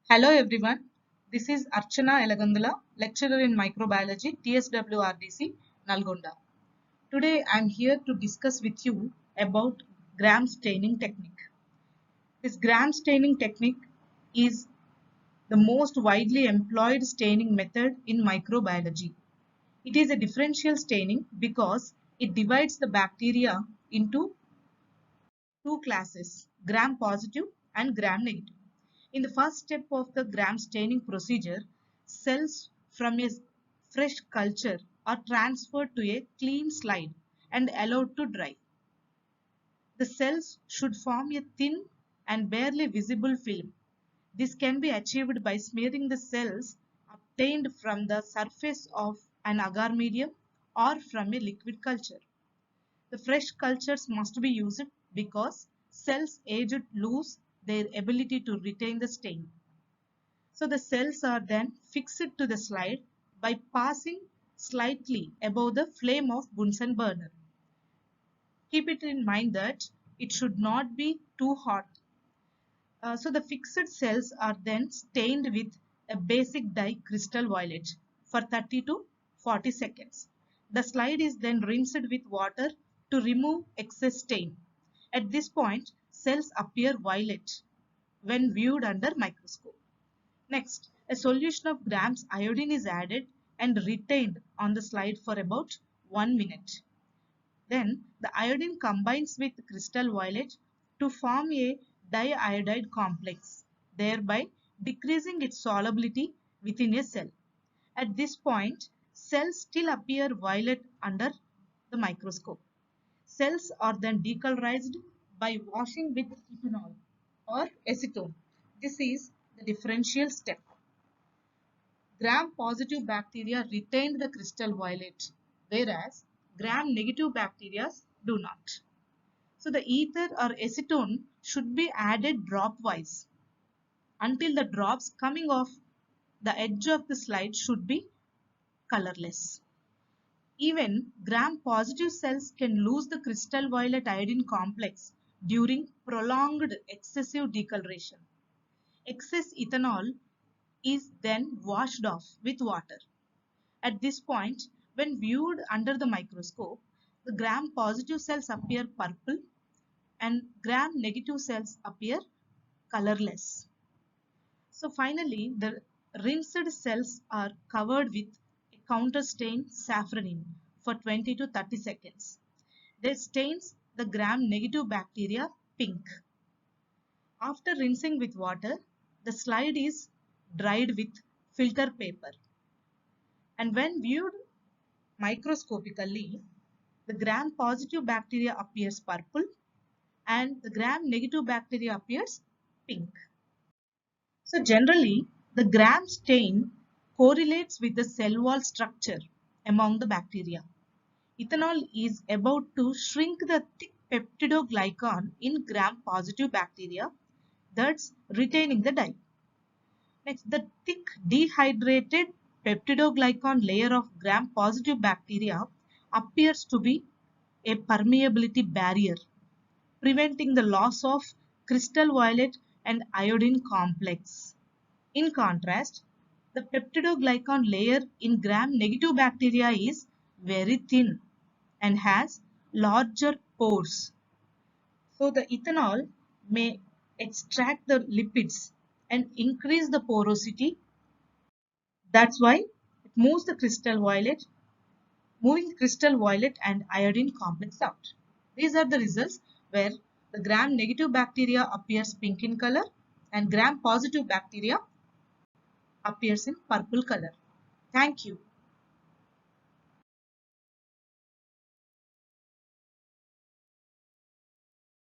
Hello everyone, this is Archana Elagandula, lecturer in microbiology, TSWRDC, Nalgonda. Today I am here to discuss with you about gram staining technique. This gram staining technique is the most widely employed staining method in microbiology. It is a differential staining because it divides the bacteria into two classes, gram positive and gram negative. In the first step of the gram staining procedure, cells from a fresh culture are transferred to a clean slide and allowed to dry. The cells should form a thin and barely visible film. This can be achieved by smearing the cells obtained from the surface of an agar medium or from a liquid culture. The fresh cultures must be used because cells aged lose their ability to retain the stain. So the cells are then fixed to the slide by passing slightly above the flame of Bunsen burner. Keep it in mind that it should not be too hot. So the fixed cells are then stained with a basic dye crystal violet for 30 to 40 seconds. The slide is then rinsed with water to remove excess stain. At this point, cells appear violet when viewed under microscope. Next, a solution of grams iodine is added and retained on the slide for about 1 minute. Then the iodine combines with crystal violet to form a diiodide complex, thereby decreasing its solubility within a cell. At this point, cells still appear violet under the microscope. Cells are then decolorized by washing with ethanol or acetone. This is the differential step. Gram-positive bacteria retain the crystal violet, whereas gram-negative bacteria do not. So the ether or acetone should be added drop-wise until the drops coming off the edge of the slide should be colorless. Even gram-positive cells can lose the crystal violet iodine complex during prolonged excessive decoloration. Excess ethanol is then washed off with water. At this point, when viewed under the microscope, the gram-positive cells appear purple and gram-negative cells appear colorless. So finally, the rinsed cells are covered with a counter-stain safranin for 20 to 30 seconds. This stains the gram-negative bacteria pink. After rinsing with water, the slide is dried with filter paper. And when viewed microscopically, the gram-positive bacteria appears purple and the gram-negative bacteria appears pink. So generally, the gram stain correlates with the cell wall structure among the bacteria. Ethanol is about to shrink the thick peptidoglycan in gram-positive bacteria, thus retaining the dye. Next, the thick dehydrated peptidoglycan layer of gram-positive bacteria appears to be a permeability barrier, preventing the loss of crystal violet and iodine complex. In contrast, the peptidoglycan layer in gram-negative bacteria is very thin and has larger pores. So the ethanol may extract the lipids and increase the porosity. That's why it moves the crystal violet, moving crystal violet and iodine complex out. These are the results where the gram-negative bacteria appears pink in color and gram-positive bacteria appears in purple color. Thank you.